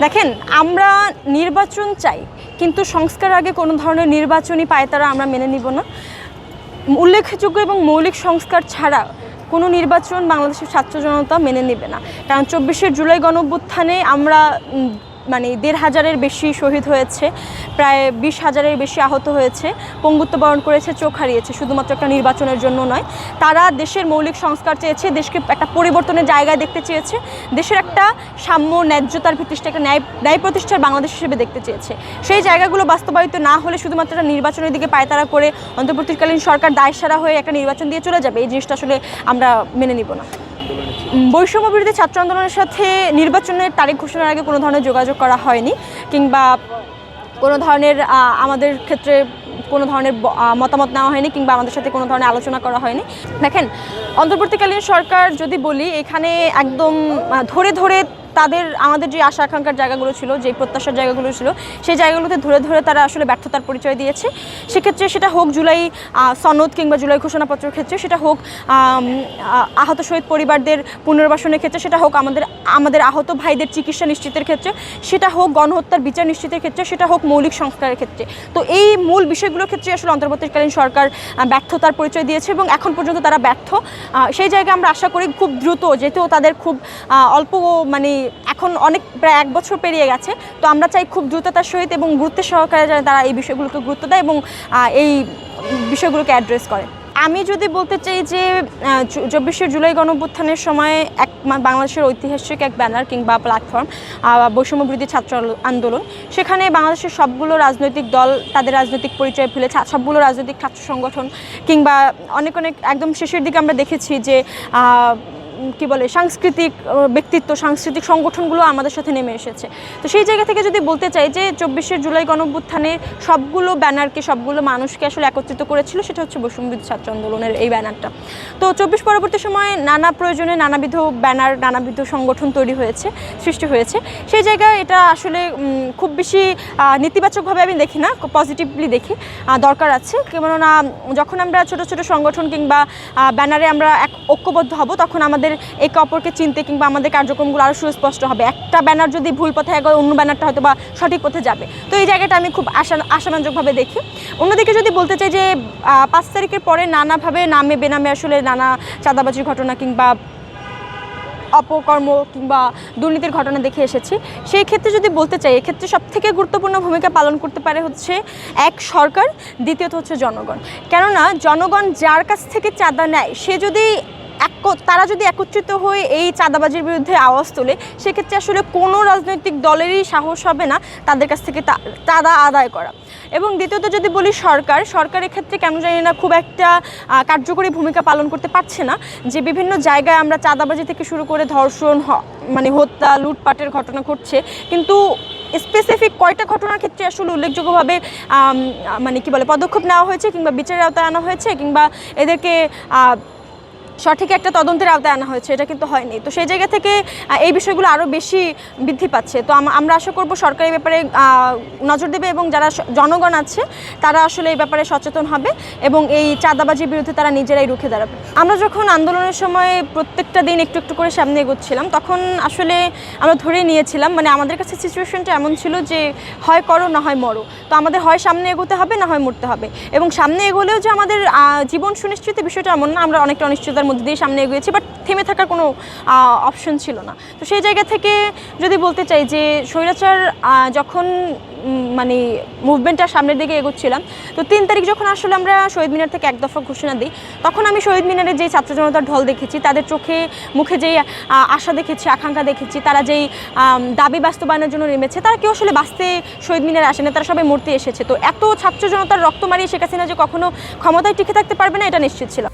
দেখেন, আমরা নির্বাচন চাই, কিন্তু সংস্কার আগে কোনো ধরনের নির্বাচনী পায়তারা আমরা মেনে নিব না। উল্লেখযোগ্য এবং মৌলিক সংস্কার ছাড়া কোনো নির্বাচন বাংলাদেশের ছাত্র জনতা মেনে নেবে না। কারণ 24শে জুলাই গণঅভ্যুত্থানে আমরা ১,৫০০-এর বেশি শহীদ হয়েছে, প্রায় ২০,০০০-এর বেশি আহত হয়েছে, পঙ্গুত্ব বরণ করেছে, চোখ হারিয়েছে, শুধুমাত্র একটা নির্বাচনের জন্য নয়। তারা দেশের মৌলিক সংস্কার চেয়েছে, দেশকে একটা পরিবর্তনের জায়গায় দেখতে চেয়েছে, দেশের একটা সাম্য ন্যায্যতার ভিত্তিতে একটা ন্যায় প্রতিষ্ঠার বাংলাদেশ হিসেবে দেখতে চেয়েছে। সেই জায়গাগুলো বাস্তবায়িত না হলে শুধুমাত্র একটা নির্বাচনের দিকে পায়তারা করে অন্তর্বর্তীকালীন সরকার দায়সারা হয়ে একটা নির্বাচন দিয়ে চলে যাবে, এই জিনিসটা আসলে আমরা মেনে নিব না। বৈষম্য বিরোধী ছাত্র আন্দোলনের সাথে নির্বাচনের তারিখ ঘোষণার আগে কোনো ধরনের যোগাযোগ করা হয়নি, কিংবা কোনো ধরনের আমাদের ক্ষেত্রে কোনো ধরনের মতামত নেওয়া হয়নি, কিংবা আমাদের সাথে কোনো ধরনের আলোচনা করা হয়নি। দেখেন, অন্তর্বর্তীকালীন সরকার যদি বলি, এখানে একদম ধরে ধরে আমাদের যে আশা আকাঙ্ক্ষার জায়গাগুলো ছিল, যে প্রত্যাশার জায়গাগুলো ছিল, সেই জায়গাগুলোতে ধরে ধরে তারা আসলে ব্যর্থতার পরিচয় দিয়েছে। সেক্ষেত্রে সেটা হোক জুলাই সনদ কিংবা জুলাই ঘোষণাপত্রের ক্ষেত্রে, সেটা হোক আহত শহীদ পরিবারদের পুনর্বাসনের ক্ষেত্রে, সেটা হোক আমাদের আহত ভাইদের চিকিৎসা নিশ্চিতের ক্ষেত্রে, সেটা হোক গণহত্যার বিচার নিশ্চিতের ক্ষেত্রে, সেটা হোক মৌলিক সংস্কারের ক্ষেত্রে। তো এই মূল বিষয়গুলোর ক্ষেত্রে আসলে অন্তর্বর্তীকালীন সরকার ব্যর্থতার পরিচয় দিয়েছে এবং এখন পর্যন্ত তারা ব্যর্থ। সেই জায়গায় আমরা আশা করি খুব দ্রুত, যেহেতু তাদের খুব অল্প এখন অনেক প্রায় 1 বছর পেরিয়ে গেছে, তো আমরা চাই খুব দ্রুততার সহিত এবং গুরুত্বের সহকারে যেন তারা এই বিষয়গুলোকে গুরুত্ব দেয় এবং এই বিষয়গুলোকে অ্যাড্রেস করে। আমি যদি বলতে চাই যে 24শে জুলাই গণঅভ্যুত্থানের সময় বাংলাদেশের ঐতিহাসিক এক ব্যানার কিংবা প্ল্যাটফর্ম বৈষম্য বিরোধী ছাত্র আন্দোলন, সেখানে বাংলাদেশের সবগুলো রাজনৈতিক দল তাদের রাজনৈতিক পরিচয় ফেলে, সবগুলো রাজনৈতিক ছাত্র সংগঠন কিংবা অনেক একদম শেষের দিকে আমরা দেখেছি যে সাংস্কৃতিক ব্যক্তিত্ব, সাংস্কৃতিক সংগঠনগুলো আমাদের সাথে নেমে এসেছে। তো সেই জায়গা থেকে যদি বলতে চাই যে 24শে জুলাই গণঅভ্যুত্থানের সবগুলো ব্যানারকে, সবগুলো মানুষকে আসলে একত্রিত করেছিল, সেটা হচ্ছে বৈষম্য বিরোধী ছাত্র আন্দোলনের এই ব্যানারটা। তো 24 পরবর্তী সময়ে নানা প্রয়োজনে নানাবিধ ব্যানার, নানাবিধ সংগঠন তৈরি হয়েছে, সৃষ্টি হয়েছে। সেই জায়গায় এটা আসলে খুব বেশি নেতিবাচকভাবে আমি দেখি না, পজিটিভলি দেখি। দরকার আছে, কেননা যখন আমরা ছোট ছোট সংগঠন কিংবা ব্যানারে আমরা ঐক্যবদ্ধ হব, তখন আমাদের একে অপরকে চিনতে কিংবা আমাদের কার্যক্রমগুলো আরও সুস্পষ্ট হবে। একটা ব্যানার যদি ভুল পথে এগোয়, অন্য ব্যানারটা হয়তো বা সঠিক পথে যাবে। তো এই জায়গাটা আমি খুব আশাব্যঞ্জকভাবে দেখি। অন্যদিকে যদি বলতে চাই যে 5 তারিখের পরে নানাভাবে নামে বেনামে আসলে নানা চাঁদাবাজির ঘটনা কিংবা অপকর্ম কিংবা দুর্নীতির ঘটনা দেখে এসেছি, সেই ক্ষেত্রে যদি বলতে চাই, এক্ষেত্রে সবথেকে গুরুত্বপূর্ণ ভূমিকা পালন করতে পারে হচ্ছে এক সরকার, দ্বিতীয়ত হচ্ছে জনগণ। কেননা জনগণ যার কাছ থেকে চাঁদা নেয়, তারা যদি একত্রিত হয়ে এই চাঁদাবাজির বিরুদ্ধে আওয়াজ তোলে, সেক্ষেত্রে আসলে কোনো রাজনৈতিক দলেরই সাহস হবে না তাদের কাছ থেকে চাঁদা আদায় করা। এবং দ্বিতীয়ত যদি বলি, সরকার এক্ষেত্রে কেন জানি না খুব একটা কার্যকরী ভূমিকা পালন করতে পারছে না। যে বিভিন্ন জায়গায় আমরা চাঁদাবাজি থেকে শুরু করে ধর্ষণ, হত্যা, লুটপাটের ঘটনা ঘটছে, কিন্তু স্পেসিফিক কয়টা ঘটনার ক্ষেত্রে আসলে উল্লেখযোগ্যভাবে পদক্ষেপ নেওয়া হয়েছে কিংবা বিচারের আওতায় আনা হয়েছে কিংবা এদেরকে সঠিক একটা তদন্তের আওতায় আনা হয়েছে, এটা কিন্তু হয়নি। তো সেই জায়গা থেকে এই বিষয়গুলো আরও বেশি বৃদ্ধি পাচ্ছে। তো আমরা আশা করব সরকার এই ব্যাপারে নজর দেবে এবং যারা জনগণ আছে তারা আসলে এই ব্যাপারে সচেতন হবে এবং এই চাঁদাবাজির বিরুদ্ধে তারা নিজেরাই রুখে দাঁড়াবে। আমরা যখন আন্দোলনের সময় প্রত্যেকটা দিন একটু একটু করে সামনে এগোচ্ছিলাম, তখন আসলে আমরা ধরে নিয়েছিলাম, আমাদের কাছে সিচুয়েশনটা এমন ছিল যে হয় করো না হয় মরো। তো আমাদের হয় সামনে এগোতে হবে না হয় মরতে হবে। এবং সামনে এগোলেও যে আমাদের জীবন সুনিশ্চিত, বিষয়টা এমন না। আমরা অনেকটা অনিশ্চয়তার মধ্যে দিয়ে সামনে এগিয়েছি, বাট থেমে থাকার কোনো অপশন ছিল না। তো সেই জায়গা থেকে যদি বলতে চাই যে স্বৈরাচার যখন মুভমেন্টটা সামনের দিকে এগোচ্ছিলাম, তো 3 তারিখ যখন আসলে আমরা শহীদ মিনার থেকে এক দফা ঘোষণা দিই, তখন আমি শহীদ মিনারে যেই ছাত্র জনতার ঢল দেখেছি, তাদের চোখে মুখে যেই আশা দেখেছি, আকাঙ্ক্ষা দেখেছি, তারা যেই দাবি বাস্তবায়নের জন্য নেমেছে, তারা কেউ আসলে বাঁচতে শহীদ মিনারে আসেনি, তারা সবাই মরতে এসেছে। তো এত ছাত্র জনতার রক্ত মারিয়ে শেখ হাসিনা যে কখনো ক্ষমতায় টিকে থাকতে পারবে না, এটা নিশ্চিত ছিল।